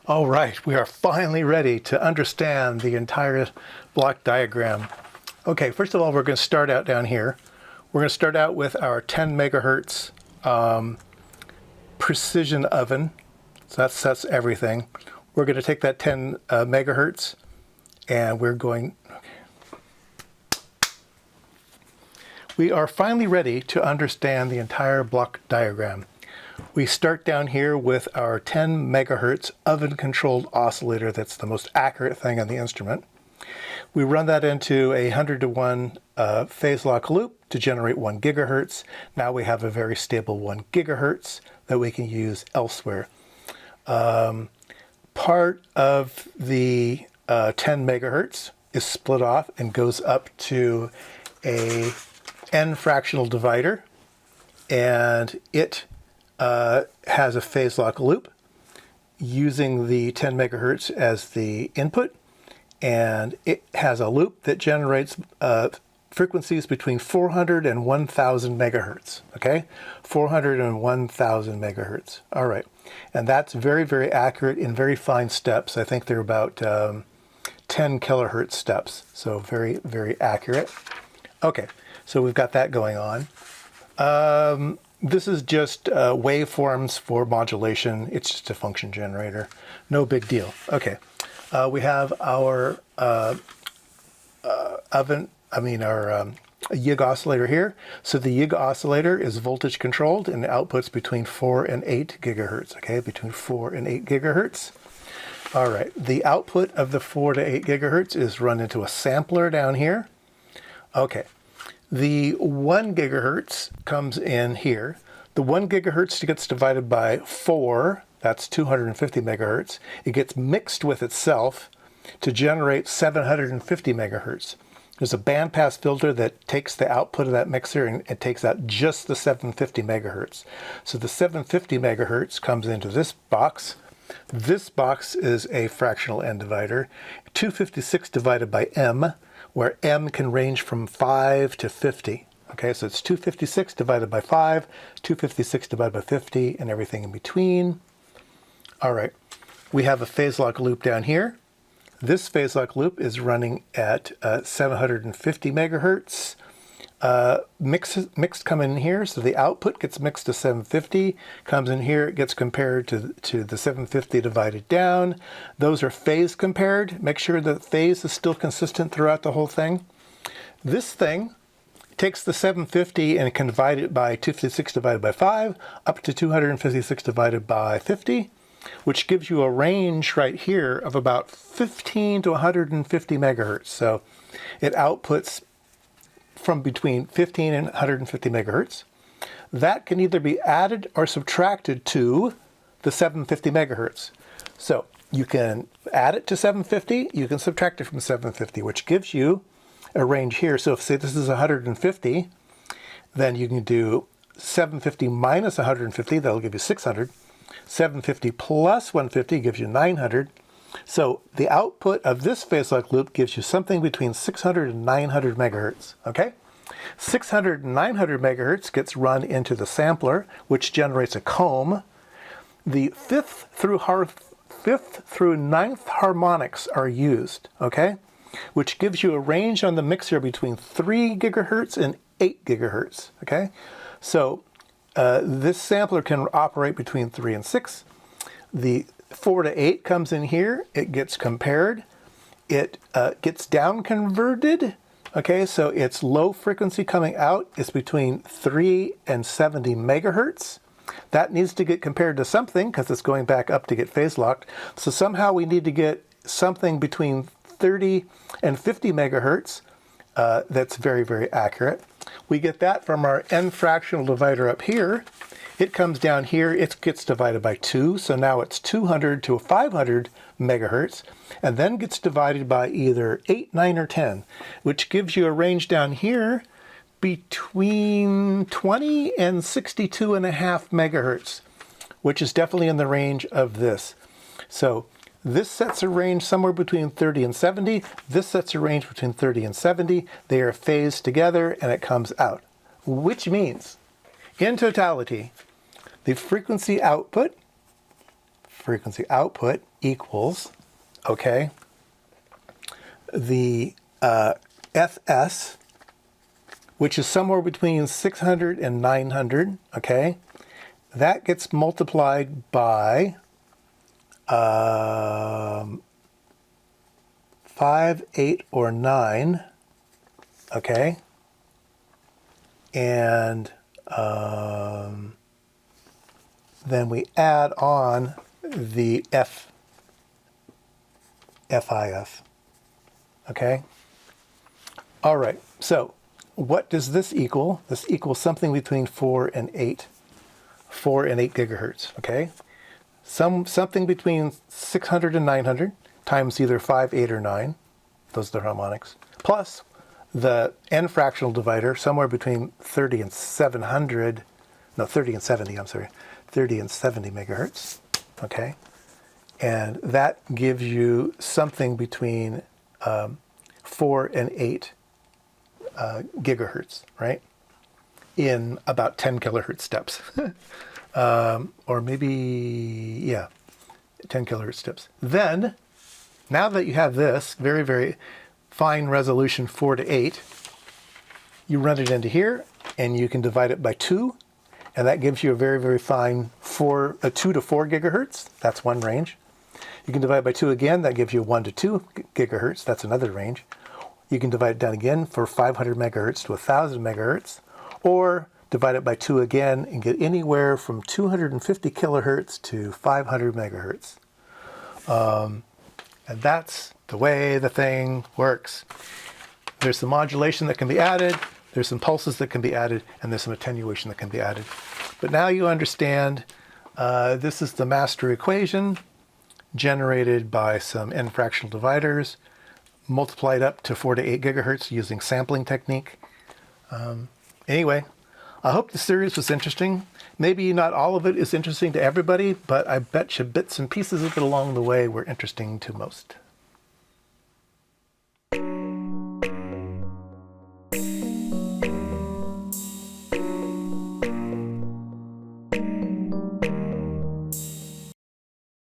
All right, we are finally ready to understand the entire block diagram. Okay, first of all, we're going to start out down here. We're going to start out with our 10 megahertz precision oven. So that's everything. We're going to take that 10 megahertz and we're going... We are finally ready to understand the entire block diagram. We start down here with our 10 megahertz oven-controlled oscillator. That's the most accurate thing on the instrument. We run that into a 100-to-1 phase lock loop to generate 1 gigahertz. Now we have a very stable 1 gigahertz that we can use elsewhere. Part of the 10 megahertz is split off and goes up to a n fractional divider, and it has a phase lock loop using the 10 megahertz as the input, and it has a loop that generates frequencies between 400 and 1000 megahertz, okay? 400 and 1000 megahertz, all right. And that's very, very accurate in very fine steps. I think they're about 10 kilohertz steps, so very, very accurate. Okay, so we've got that going on. This is just waveforms for modulation. It's just a function generator. No big deal. Okay. We have our YIG oscillator here. So the YIG oscillator is voltage controlled and outputs between 4 and 8 gigahertz. Okay, between 4 and 8 gigahertz. All right. The output of the 4 to 8 gigahertz is run into a sampler down here. Okay. The 1 gigahertz comes in here. The 1 gigahertz gets divided by 4, that's 250 megahertz. It gets mixed with itself to generate 750 megahertz. There's a bandpass filter that takes the output of that mixer and it takes out just the 750 megahertz. So the 750 megahertz comes into this box. This box is a fractional n divider. 256 divided by m, where m can range from 5 to 50. Okay, so it's 256 divided by 5, 256 divided by 50, and everything in between. All right, we have a phase lock loop down here. This phase lock loop is running at 750 megahertz. Mixed come in here, so the output gets mixed to 750, comes in here, it gets compared to the 750 divided down. Those are phase compared. Make sure the phase is still consistent throughout the whole thing. This thing takes the 750 and can divide it by 256 divided by 5 up to 256 divided by 50, which gives you a range right here of about 15 to 150 megahertz. So it outputs from between 15 and 150 megahertz. That can either be added or subtracted to the 750 megahertz. So you can add it to 750, you can subtract it from 750, which gives you a range here. So if, say, this is 150, then you can do 750 minus 150, that'll give you 600. 750 plus 150 gives you 900. So the output of this phase lock loop gives you something between 600 and 900 megahertz, okay? 600 and 900 megahertz gets run into the sampler, which generates a comb. The fifth through ninth harmonics are used, okay? Which gives you a range on the mixer between 3 gigahertz and 8 gigahertz, okay? So this sampler can operate between 3 and 6. The 4 to 8 comes in here, it gets compared, it gets down converted, okay, so its low frequency coming out is between 3 and 70 megahertz. That needs to get compared to something because it's going back up to get phase locked. So somehow we need to get something between 30 and 50 megahertz that's very, very accurate. We get that from our n fractional divider up here. It comes down here, it gets divided by 2, so now it's 200 to 500 megahertz, and then gets divided by either 8, 9, or 10, which gives you a range down here between 20 and 62.5 megahertz, which is definitely in the range of this. So this sets a range somewhere between 30 and 70. This sets a range between 30 and 70. They are phased together and it comes out, which means in totality, the frequency output frequency output equals, okay, the FS, which is somewhere between 600 and 900, okay, that gets multiplied by 5, 8, or 9, okay, and then we add on the FIF, okay? All right, so what does this equal? This equals something between 4 and 8 gigahertz, okay? Something between 600 and 900 times either 5, 8, or 9, those are the harmonics, plus the n fractional divider somewhere between 30 and 700, no, 30 and 70, I'm sorry, 30 and 70 megahertz, okay? And that gives you something between 4 and 8 gigahertz, right? In about 10 kilohertz steps. Or maybe, yeah, 10 kilohertz steps. Then, now that you have this very, very fine resolution 4 to 8, you run it into here, and you can divide it by 2, and that gives you a very, very fine 2 to 4 gigahertz. That's one range. You can divide by 2 again, that gives you 1 to 2 gigahertz. That's another range. You can divide it down again for 500 megahertz to 1,000 megahertz, or divide it by 2 again and get anywhere from 250 kilohertz to 500 megahertz. And that's the way the thing works. There's some modulation that can be added, there's some pulses that can be added, and there's some attenuation that can be added. But now you understand this is the master equation generated by some n fractional dividers, multiplied up to 4 to 8 gigahertz using sampling technique. Anyway, I hope the series was interesting. Maybe not all of it is interesting to everybody, but I bet you bits and pieces of it along the way were interesting to most.